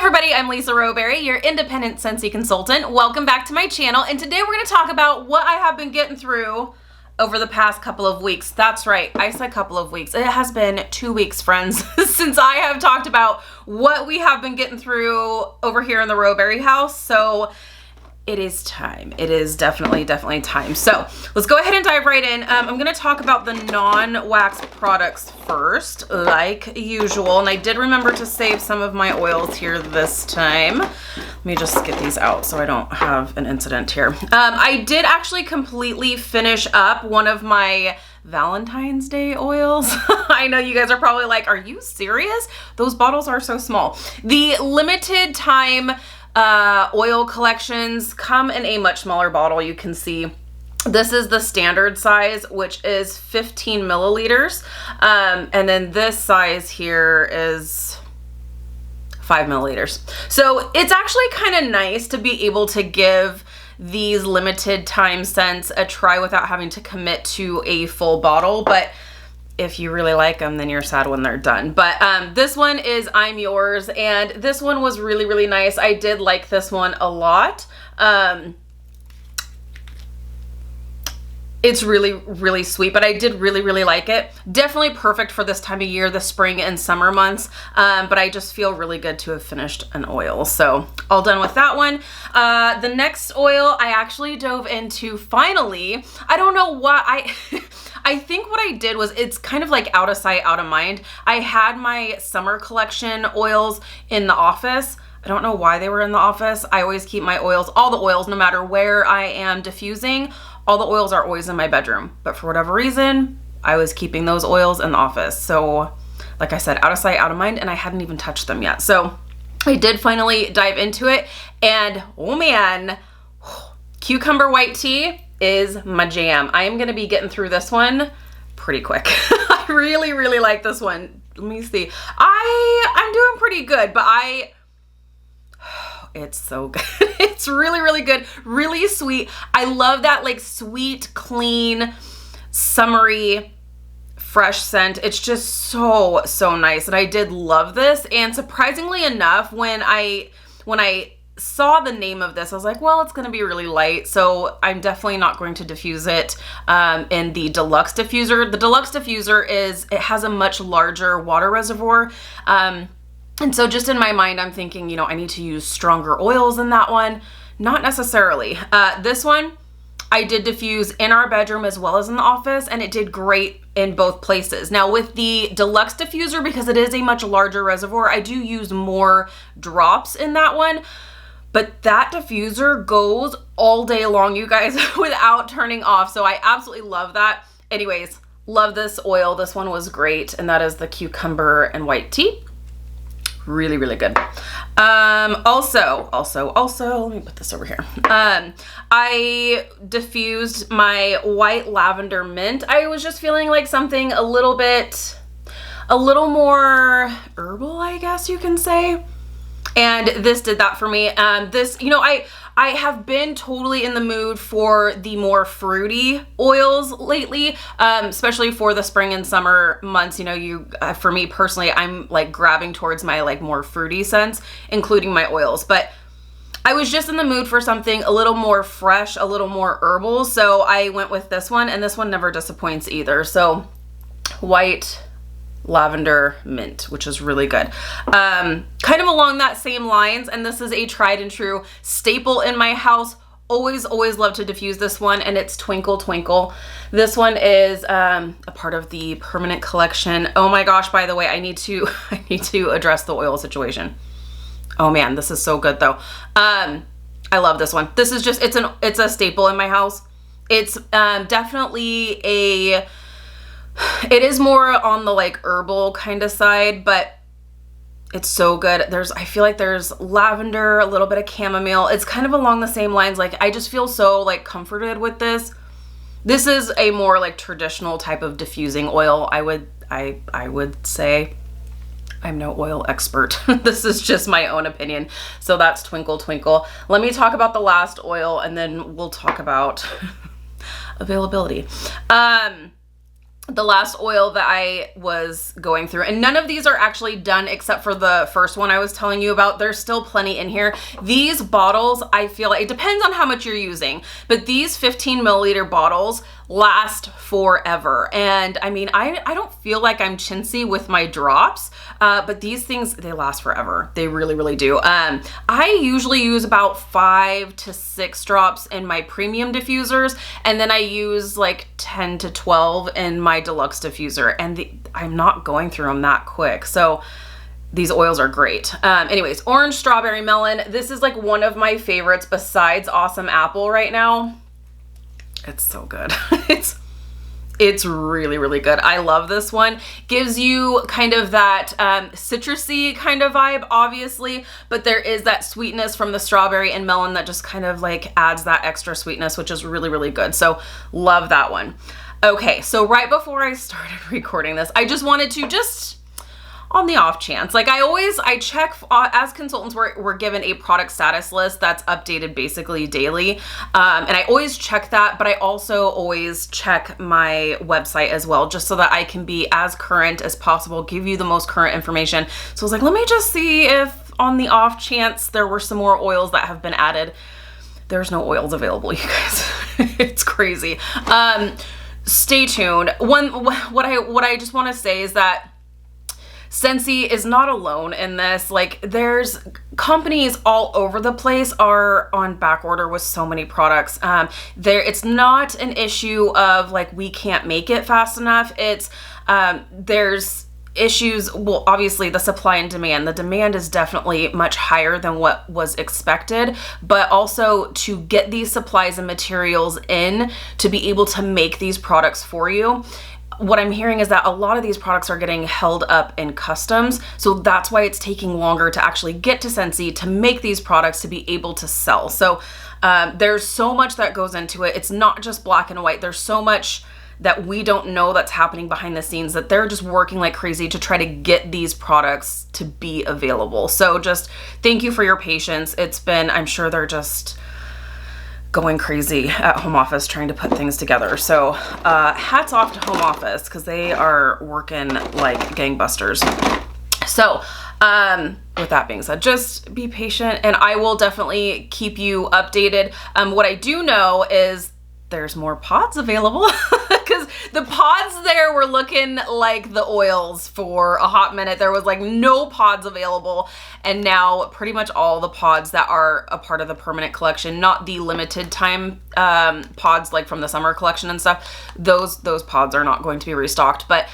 everybody, I'm Lisa Rowberry, your independent Scentsy consultant. Welcome back to my channel, and today we're going to talk about what I have been getting through over the past couple of weeks. That's right, I said couple of weeks. It has been 2 weeks, friends, since I have talked about what we have been getting through over here in the Rowberry house. So it is time. It is definitely time. So let's go ahead and dive right in. I'm going to talk about the non-wax products first, like usual. And I did remember to save some of my oils here this time. Let me just get these out so I don't have an incident here. I did actually completely finish up one of my Valentine's Day oils. I know you guys are probably like, are you serious? Those bottles are so small. The limited time oil collections come in a much smaller bottle. You can see this is the standard size, which is 15 milliliters. And then this size here is 5 milliliters. So it's actually kind of nice to be able to give these limited time scents a try without having to commit to a full bottle. But if you really like them, then you're sad when they're done. But this one is I'm Yours, and this one was really nice. I did like this one a lot. It's really sweet, but I did really like it. Definitely perfect for this time of year, the spring and summer months. But I just feel really good to have finished an oil. So all done with that one. The next oil I actually dove into finally. I don't know why I think what I did was, it's kind of like out of sight, out of mind. I had my summer collection oils in the office. I don't know why they were in the office. I always keep my oils, all the oils, no matter where I am diffusing, all the oils are always in my bedroom. But for whatever reason, I was keeping those oils in the office. So like I said, out of sight, out of mind, and I hadn't even touched them yet. So I did finally dive into it, and oh man, cucumber white tea is my jam. I am gonna be getting through this one pretty quick. I really like this one. Let me see. I'm doing pretty good, but it's so good. It's really good, really sweet. I love that like sweet, clean, summery, fresh scent. It's just so nice, and I did love this. And surprisingly enough, when I saw the name of this, I was like, well, it's going to be really light, so I'm definitely not going to diffuse it in the deluxe diffuser. The deluxe diffuser it has a much larger water reservoir, and so just in my mind, I'm thinking, you know, I need to use stronger oils in that one. Not necessarily. This one I did diffuse in our bedroom as well as in the office, and it did great in both places. Now with the deluxe diffuser, because it is a much larger reservoir, I do use more drops in that one. But that diffuser goes all day long, you guys, without turning off. So I absolutely love that. Anyways, love this oil. This one was great. And that is the cucumber and white tea. Really good. Also, let me put this over here. I diffused my white lavender mint. I was just feeling like something a little more herbal, I guess you can say. And this did that for me. This, you know, I have been totally in the mood for the more fruity oils lately, especially for the spring and summer months. You know, for me personally, I'm like grabbing towards my like more fruity scents, including my oils. But I was just in the mood for something a little more fresh, a little more herbal. So I went with this one, and this one never disappoints either. So white lavender mint, which is really good. Kind of along that same lines, and this is a tried and true staple in my house. Always love to diffuse this one, and it's Twinkle Twinkle. This one is a part of the permanent collection. Oh my gosh, by the way, I need to address the oil situation. Oh man, this is so good though. I love this one. This is just, it's a staple in my house. It's definitely it is more on the like herbal kind of side, but it's so good. I feel like there's lavender, a little bit of chamomile. It's kind of along the same lines. Like I just feel so like comforted with this. This is a more like traditional type of diffusing oil. I would say. I'm no oil expert. This is just my own opinion. So that's Twinkle Twinkle. Let me talk about the last oil, and then we'll talk about availability. the last oil that I was going through. And none of these are actually done except for the first one I was telling you about. There's still plenty in here. These bottles, I feel like, it depends on how much you're using, but these 15 milliliter bottles last forever. And I mean, I don't feel like I'm chintzy with my drops, but these things, they last forever. They really, really do. I usually use about 5 to 6 drops in my premium diffusers, and then I use like 10 to 12 in my deluxe diffuser, and I'm not going through them that quick. So these oils are great. Anyways, orange, strawberry, melon. This is like one of my favorites besides awesome apple right now. It's so good. It's really, really good. I love this one. Gives you kind of that citrusy kind of vibe, obviously, but there is that sweetness from the strawberry and melon that just kind of like adds that extra sweetness, which is really, really good. So love that one. Okay, so right before I started recording this, I just wanted to on the off chance, like I check, as consultants, we're given a product status list that's updated basically daily. And I always check that, but I also always check my website as well, just so that I can be as current as possible, give you the most current information. So I was like, let me just see if on the off chance there were some more oils that have been added. There's no oils available, you guys. It's crazy. Stay tuned. What I just want to say is that Scentsy is not alone in this. Like, there's companies all over the place are on back order with so many products. It's not an issue of like, we can't make it fast enough. It's, there's issues. Well, obviously the supply and demand. The demand is definitely much higher than what was expected, but also to get these supplies and materials in to be able to make these products for you. What I'm hearing is that a lot of these products are getting held up in customs. So that's why it's taking longer to actually get to Scentsy to make these products to be able to sell. So there's so much that goes into it. It's not just black and white. There's so much that we don't know that's happening behind the scenes, that they're just working like crazy to try to get these products to be available. So just thank you for your patience. It's been, I'm sure they're just going crazy at home office trying to put things together. So hats off to home office, because they are working like gangbusters. So with that being said, just be patient and I will definitely keep you updated. What I do know is there's more pods available, because the pods there were looking like the oils for a hot minute. There was like no pods available, and now pretty much all the pods that are a part of the permanent collection, not the limited time pods like from the summer collection and stuff, those pods are not going to be restocked, but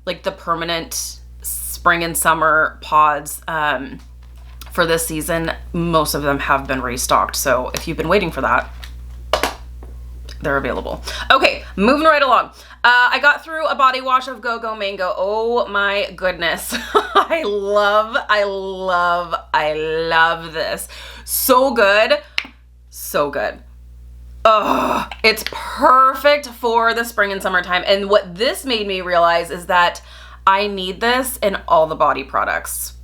like the permanent spring and summer pods for this season, most of them have been restocked. So if you've been waiting for that, they're available. Okay, moving right along. I got through a body wash of Go-Go Mango. Oh my goodness. I love this. So good. So good. Oh, it's perfect for the spring and summertime. And what this made me realize is that I need this in all the body products.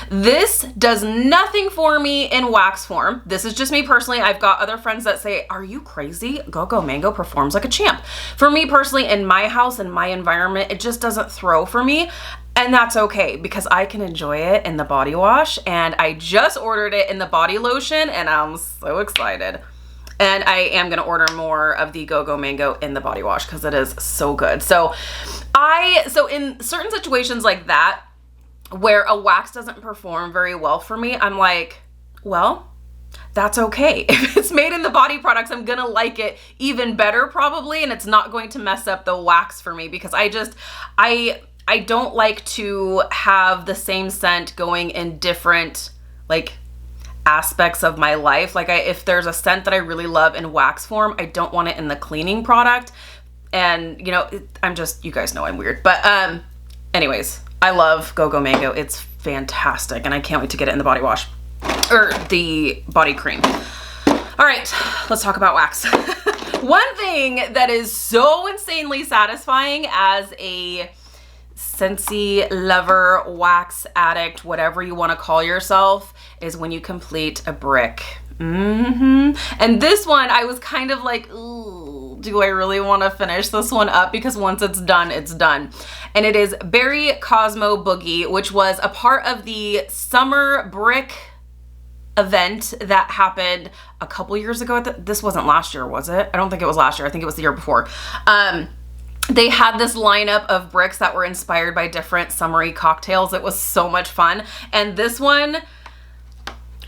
This does nothing for me in wax form. This is just me personally. I've got other friends that say, are you crazy? Go-Go Mango performs like a champ. For me personally, in my house, in my environment, it just doesn't throw for me. And that's okay, because I can enjoy it in the body wash. And I just ordered it in the body lotion and I'm so excited. And I am going to order more of the Go-Go Mango in the body wash because it is so good. So in certain situations like that, where a wax doesn't perform very well for me, I'm like, well, that's okay. If it's made in the body products, I'm gonna like it even better probably, and it's not going to mess up the wax for me, because I don't like to have the same scent going in different like aspects of my life. Like if there's a scent that I really love in wax form, I don't want it in the cleaning product. And you know, you guys know I'm weird, but anyways, I love Go-Go Mango. It's fantastic, and I can't wait to get it in the body wash, or the body cream. All right, let's talk about wax. One thing that is so insanely satisfying as a Scentsy lover, wax addict, whatever you want to call yourself, is when you complete a brick. And this one, I was kind of like, ooh, do I really want to finish this one up? Because once it's done, it's done. And it is Berry Cosmo Boogie, which was a part of the summer brick event that happened a couple years ago. This wasn't last year, was it? I don't think it was last year. I think it was the year before. They had this lineup of bricks that were inspired by different summery cocktails. It was so much fun. And this one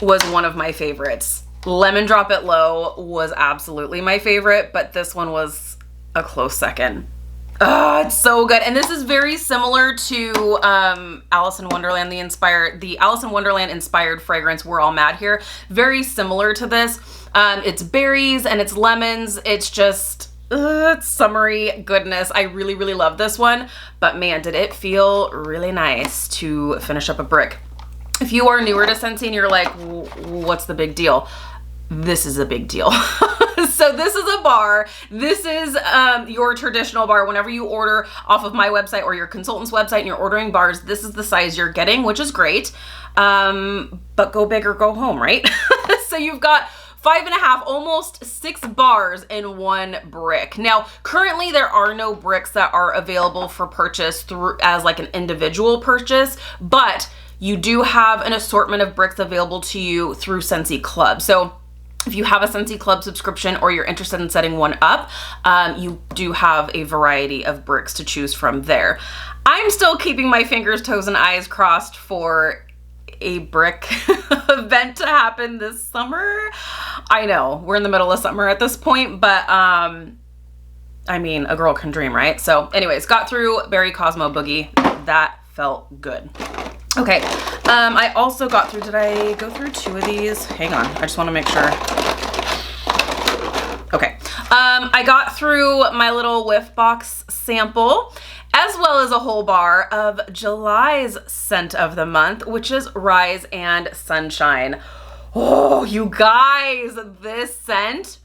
was one of my favorites. Lemon Drop It Low was absolutely my favorite, but this one was a close second. It's so good. And this is very similar to Alice in Wonderland, the Alice in Wonderland inspired fragrance, We're All Mad Here. Very similar to this. It's berries and it's lemons. It's just, it's summery goodness. I really, really love this one. But man, did it feel really nice to finish up a brick. If you are newer to Scentsy and you're like, what's the big deal? This is a big deal. So this is a bar. This is your traditional bar. Whenever you order off of my website or your consultant's website and you're ordering bars, this is the size you're getting, which is great. But go big or go home, right? So you've got 5.5, almost 6 bars in one brick. Now, currently there are no bricks that are available for purchase through as like an individual purchase, but you do have an assortment of bricks available to you through Scentsy Club. So if you have a Scentsy Club subscription or you're interested in setting one up, you do have a variety of bricks to choose from there. I'm still keeping my fingers, toes, and eyes crossed for a brick event to happen this summer. I know, we're in the middle of summer at this point, but I mean, a girl can dream, right? So anyways, got through Berry Cosmo Boogie. That felt good. Okay, I also got through, did I go through 2 of these? Hang on, I just want to make sure. Okay, I got through my little whiff box sample, as well as a whole bar of July's scent of the month, which is Rise and Sunshine. Oh, you guys, this scent,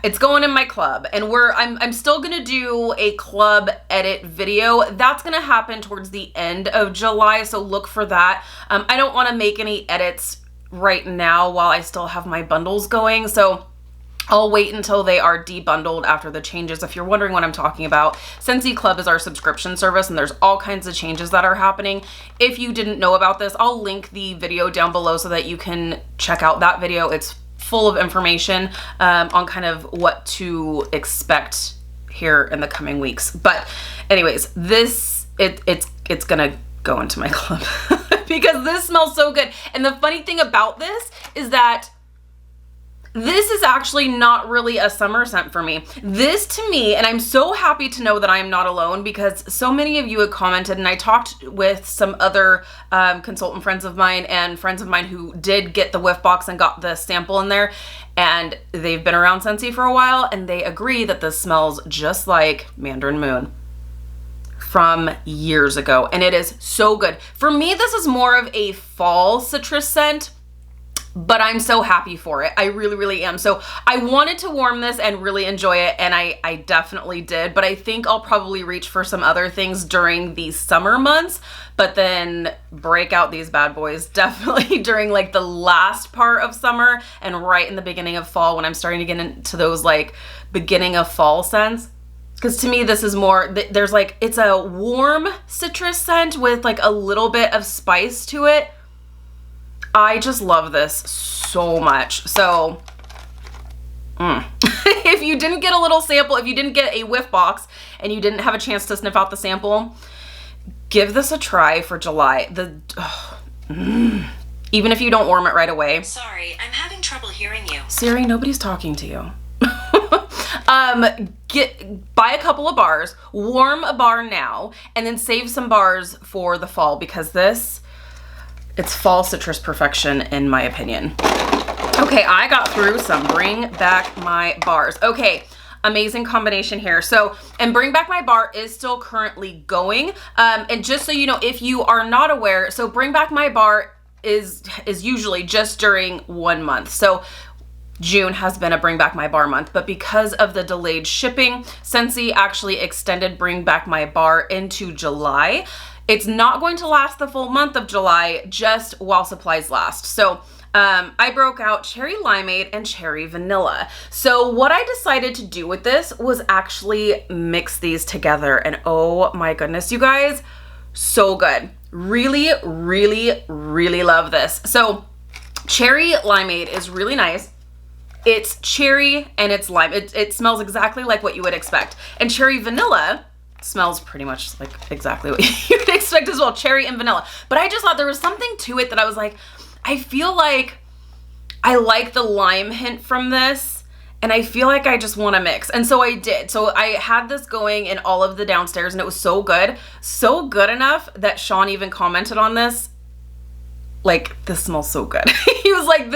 it's going in my club, and I'm still gonna do a club edit video. That's gonna happen towards the end of July, so look for that. I don't wanna make any edits right now while I still have my bundles going, so I'll wait until they are debundled after the changes. If you're wondering what I'm talking about, Scentsy Club is our subscription service and there's all kinds of changes that are happening. If you didn't know about this, I'll link the video down below so that you can check out that video. It's full of information on kind of what to expect here in the coming weeks. But anyways, this, it's gonna go into my club because this smells so good. And the funny thing about this is that this is actually not really a summer scent for me. This to me, and I'm so happy to know that I am not alone because so many of you had commented, and I talked with some other consultant friends of mine and friends of mine who did get the whiff box and got the sample in there, and they've been around Scentsy for a while, and they agree that this smells just like Mandarin Moon from years ago, and it is so good. For me, this is more of a fall citrus scent, but I'm so happy for it. I really, really am. So I wanted to warm this and really enjoy it, and I definitely did, but I think I'll probably reach for some other things during the summer months, but then break out these bad boys definitely during like the last part of summer and right in the beginning of fall when I'm starting to get into those like beginning of fall scents. Because to me, this is more, there's like, it's a warm citrus scent with like a little bit of spice to it. I just love this so much. So if you didn't get a little sample, if you didn't get a whiff box and you didn't have a chance to sniff out the sample, give this a try for July. Even if you don't warm it right away. Sorry, I'm having trouble hearing you. Siri, nobody's talking to you. Buy a couple of bars, warm a bar now, and then save some bars for the fall because it's fall citrus perfection in my opinion. Okay, I got through some Bring Back My Bars. Okay, amazing combination here. So, and Bring Back My Bar is still currently going. And just so you know, if you are not aware, so Bring Back My Bar is usually just during 1 month. So June has been a Bring Back My Bar month, but because of the delayed shipping, Scentsy actually extended Bring Back My Bar into July. It's not going to last the full month of July, just while supplies last. So I broke out cherry limeade and cherry vanilla. So what I decided to do with this was actually mix these together. And oh my goodness, you guys, so good. Really, really, really love this. So cherry limeade is really nice. It's cherry and it's lime. It smells exactly like what you would expect. And cherry vanilla smells pretty much like exactly what you would expect as well, cherry and vanilla. But I just thought there was something to it that I was like, I feel like I like the lime hint from this, and I feel like I just want to mix. And so I did. So I had this going in all of the downstairs, and it was so good. So good enough that Sean even commented on this. Like, this smells so good. He was like,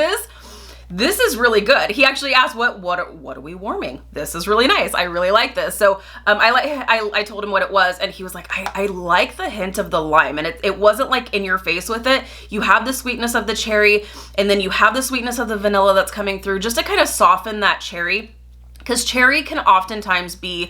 this is really good. He actually asked, what are we warming? This is really nice. I really like this. So I told him what it was, and he was like, I like the hint of the lime, and it wasn't like in your face with it. You have the sweetness of the cherry, and then you have the sweetness of the vanilla that's coming through just to kind of soften that cherry, because cherry can oftentimes be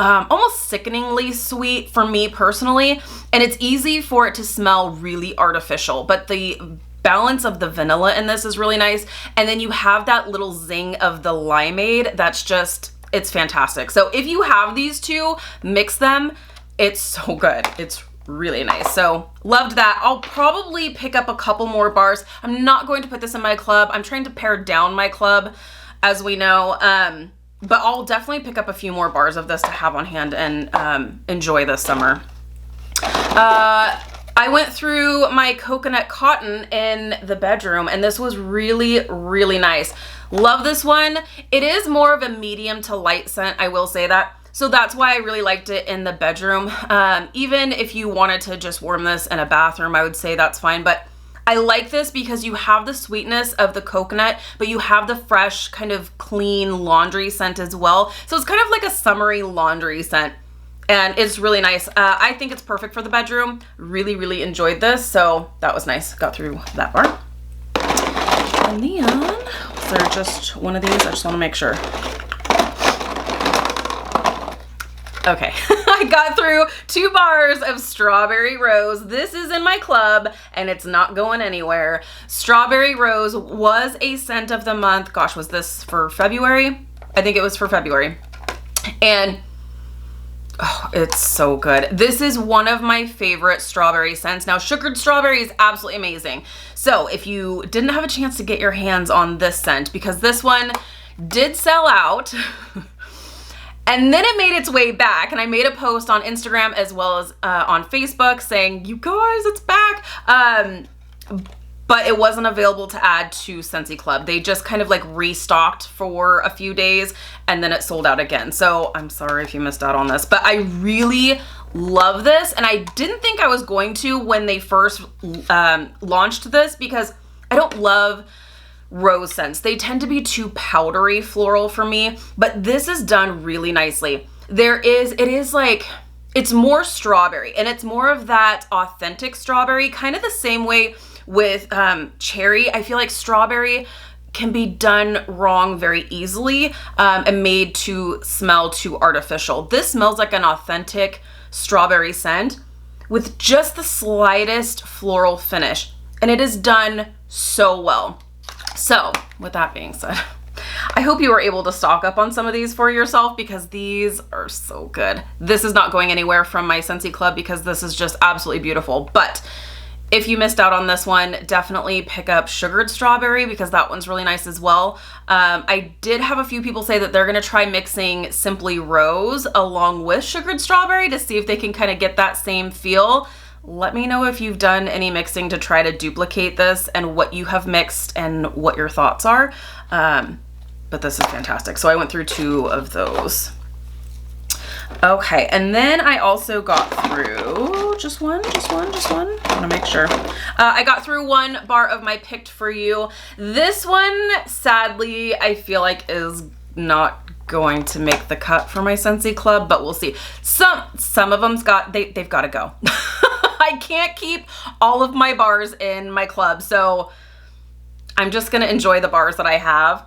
almost sickeningly sweet for me personally, and it's easy for it to smell really artificial, but the balance of the vanilla in this is really nice. And then you have that little zing of the limeade that's just, it's fantastic. So if you have these two, mix them. It's so good. It's really nice. So loved that. I'll probably pick up a couple more bars. I'm not going to put this in my club. I'm trying to pare down my club, as we know. But I'll definitely pick up a few more bars of this to have on hand and enjoy this summer. I went through my coconut cotton in the bedroom, and this was really, really nice. Love this one. It is more of a medium to light scent, I will say that. So that's why I really liked it in the bedroom. Even if you wanted to just warm this in a bathroom, I would say that's fine. But I like this because you have the sweetness of the coconut, but you have the fresh, kind of clean laundry scent as well. So it's kind of like a summery laundry scent. And it's really nice. I think it's perfect for the bedroom. Really, really enjoyed this. So that was nice. Got through that bar. And then, was there just one of these? I just want to make sure. Okay. I got through 2 bars of Strawberry Rose. This is in my club, and it's not going anywhere. Strawberry Rose was a scent of the month. Gosh, was this for February? I think it was for February. And oh, it's so good. This is one of my favorite strawberry scents. Now, sugared strawberry is absolutely amazing. So if you didn't have a chance to get your hands on this scent, because this one did sell out, and then it made its way back, and I made a post on Instagram as well as on Facebook saying, you guys, it's back. But it wasn't available to add to Scentsy Club. They just kind of like restocked for a few days, and then it sold out again. So I'm sorry if you missed out on this, but I really love this. And I didn't think I was going to when they first launched this, because I don't love rose scents. They tend to be too powdery floral for me, but this is done really nicely. It's more strawberry, and it's more of that authentic strawberry, kind of the same way with cherry. I feel like strawberry can be done wrong very easily and made to smell too artificial. This smells like an authentic strawberry scent with just the slightest floral finish, and it is done so well. So with that being said, I hope you were able to stock up on some of these for yourself, because these are so good. This is not going anywhere from my Scentsy Club because this is just absolutely beautiful. But if you missed out on this one, definitely pick up Sugared Strawberry, because that one's really nice as well. I did have a few people say that they're going to try mixing Simply Rose along with Sugared Strawberry to see if they can kind of get that same feel. Let me know if you've done any mixing to try to duplicate this and what you have mixed and what your thoughts are. But this is fantastic. So I went through 2 of those. Okay, and then I also got through just one. I want to make sure. I got through 1 bar of my Picked For You. This one, sadly, I feel like is not going to make the cut for my Scentsy Club, but we'll see. Some of them's they've got to go. I can't keep all of my bars in my club, so I'm just gonna enjoy the bars that I have.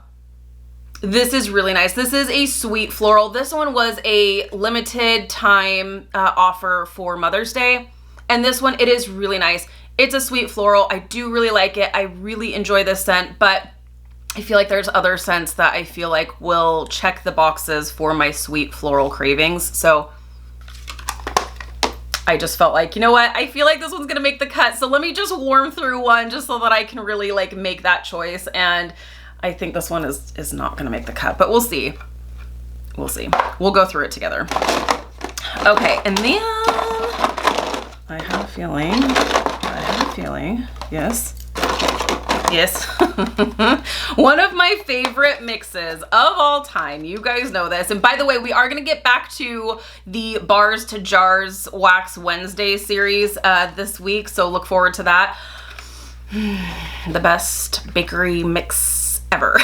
This is really nice. This is a sweet floral. This one was a limited time offer for Mother's Day. And this one, it is really nice. It's a sweet floral. I do really like it. I really enjoy this scent, but I feel like there's other scents that I feel like will check the boxes for my sweet floral cravings. So I just felt like, you know what? I feel like this one's gonna make the cut. So let me just warm through one just so that I can really like make that choice. And I think this one is not gonna make the cut, but we'll see. We'll see. We'll go through it together. Okay, and then I have a feeling, yes. One of my favorite mixes of all time. You guys know this. And by the way, we are going to get back to the Bars to Jars Wax Wednesday series this week. So look forward to that. The best bakery mix ever,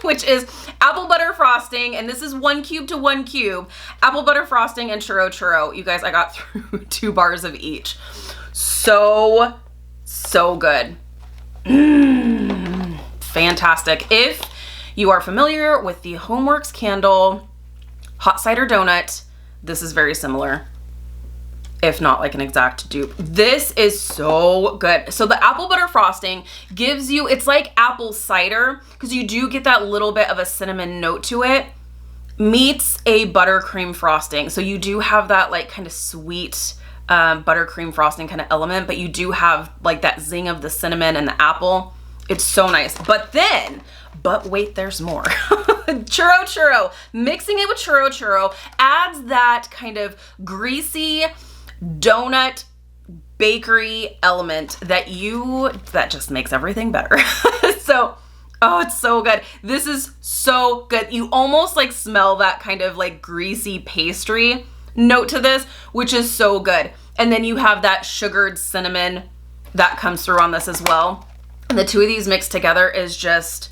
which is apple butter frosting. And this is 1 cube to 1 cube. Apple butter frosting and churro churro. You guys, I got through 2 bars of each. So good. Fantastic. If you are familiar with the Homeworks Candle hot cider donut, this is very similar, if not like an exact dupe. This is so good. So the apple butter frosting gives you, it's like apple cider because you do get that little bit of a cinnamon note to it, meets a buttercream frosting. So you do have that like kind of sweet buttercream frosting kind of element, but you do have like that zing of the cinnamon and the apple. It's so nice. But wait, there's more. Churro churro, mixing it with churro churro adds that kind of greasy donut bakery element that just makes everything better. So, oh, it's so good. This is so good. You almost like smell that kind of like greasy pastry note to this, which is so good. And then you have that sugared cinnamon that comes through on this as well. And the two of these mixed together is just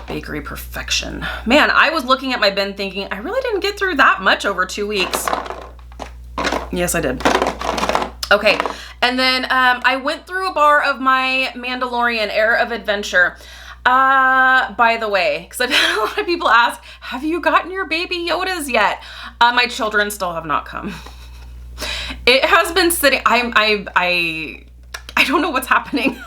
bakery perfection. Man, I was looking at my bin thinking, I really didn't get through that much over 2 weeks. Yes, I did. Okay, and then I went through a bar of my Mandalorian Air of Adventure. By the way, because I've had a lot of people ask, have you gotten your baby Yodas yet? My children still have not come. It has been sitting, I don't know what's happening.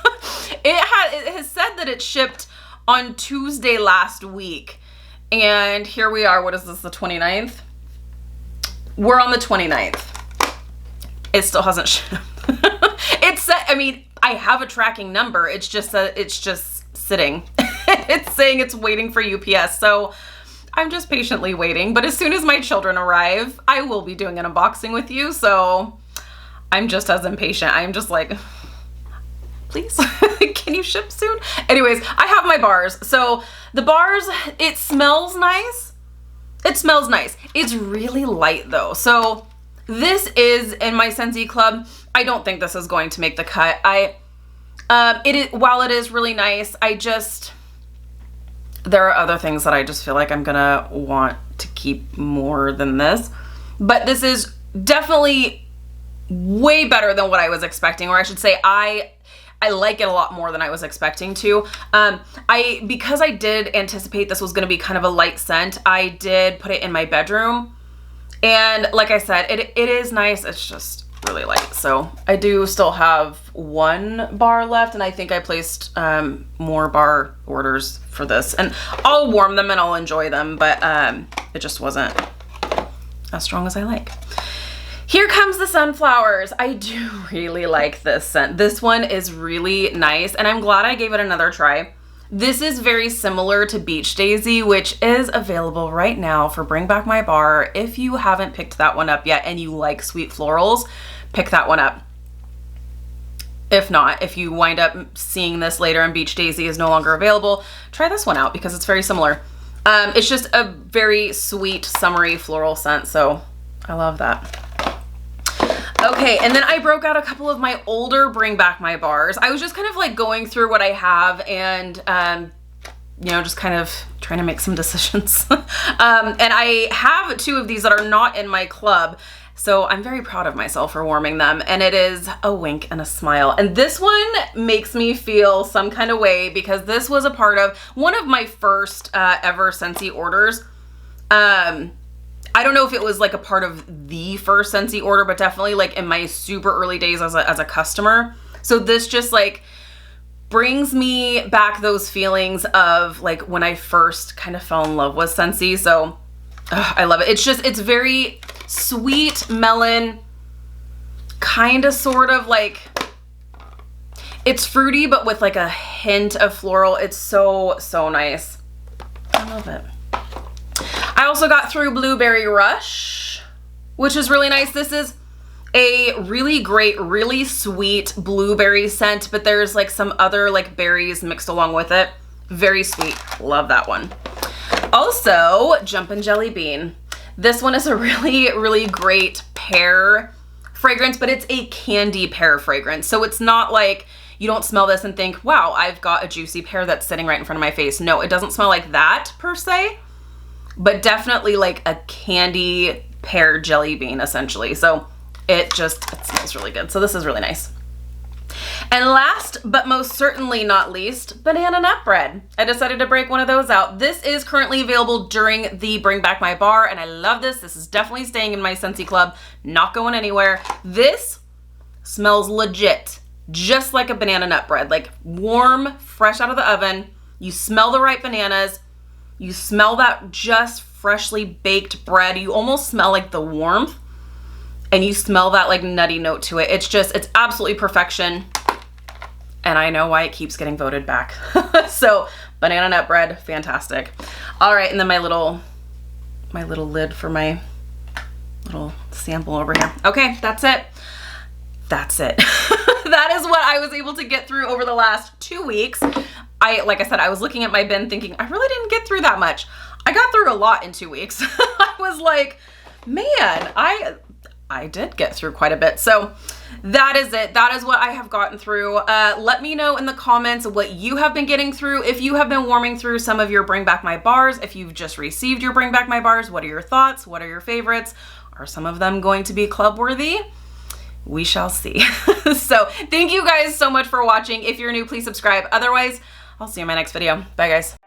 It has said that it shipped on Tuesday last week. And here we are, what is this, the 29th? We're on the 29th. It still hasn't shipped. It said, I mean, I have a tracking number. It's just that it's just sitting. It's saying it's waiting for UPS. So I'm just patiently waiting. But as soon as my children arrive, I will be doing an unboxing with you. So I'm just as impatient. I'm just like, please, can you ship soon? Anyways, I have my bars. So the bars, it smells nice. It smells nice. It's really light though. So this is in my Scentsy Club. I don't think this is going to make the cut. While it is really nice, there are other things that I just feel like I'm gonna want to keep more than this. But this is definitely way better than what I was expecting, or I should say I like it a lot more than I was expecting to. Because I did anticipate this was gonna be kind of a light scent, I did put it in my bedroom. And like I said, it is nice, it's just really light. So I do still have 1 bar left, and I think I placed more bar orders for this. And I'll warm them and I'll enjoy them, but it just wasn't as strong as I like. Here comes the sunflowers. I do really like this scent. This one is really nice, and I'm glad I gave it another try. This is very similar to Beach Daisy, which is available right now for Bring Back My Bar. If you haven't picked that one up yet and you like sweet florals, pick that one up. If not, if you wind up seeing this later and Beach Daisy is no longer available, try this one out because it's very similar. It's just a very sweet, summery floral scent, so I love that. Okay, and then I broke out a couple of my older Bring Back My bars. I was just kind of like going through what I have and, you know, just kind of trying to make some decisions. And I have 2 of these that are not in my club, so I'm very proud of myself for warming them. And it is a wink and a smile. And this one makes me feel some kind of way because this was a part of one of my first ever Scentsy orders. I don't know if it was like a part of the first Scentsy order, but definitely like in my super early days as a customer. So this just like brings me back those feelings of like when I first kind of fell in love with Scentsy. So I love it. It's very sweet melon, kind of sort of like, it's fruity, but with like a hint of floral. It's so, so nice. I love it. I also got through Blueberry Rush, which is really nice. This is a really great, really sweet blueberry scent, but there's like some other like berries mixed along with it. Very sweet. Love that one. Also, Jumpin' Jelly Bean. This one is a really, really great pear fragrance, but it's a candy pear fragrance. So it's not like you don't smell this and think, wow, I've got a juicy pear that's sitting right in front of my face. No, it doesn't smell like that per se, but definitely like a candy pear jelly bean essentially. So it smells really good. So this is really nice. And last but most certainly not least, banana nut bread. I decided to break one of those out. This is currently available during the Bring Back My Bar, and I love this. This is definitely staying in my Scentsy Club, not going anywhere. This smells legit, just like a banana nut bread, like warm, fresh out of the oven. You smell the right bananas. You smell that just freshly baked bread. You almost smell like the warmth, and you smell that like nutty note to it. It's absolutely perfection. And I know why it keeps getting voted back. So banana nut bread, fantastic. All right, and then my little lid for my little sample over here. Okay, that's it. That's it. That is what I was able to get through over the last 2 weeks. Like I said, I was looking at my bin thinking, I really didn't get through that much. I got through a lot in 2 weeks. I was like, man, I did get through quite a bit. So that is it. That is what I have gotten through. Let me know in the comments what you have been getting through. If you have been warming through some of your Bring Back My Bars, if you've just received your Bring Back My Bars, what are your thoughts? What are your favorites? Are some of them going to be club worthy? We shall see. So thank you guys so much for watching. If you're new, please subscribe. Otherwise, I'll see you in my next video. Bye guys.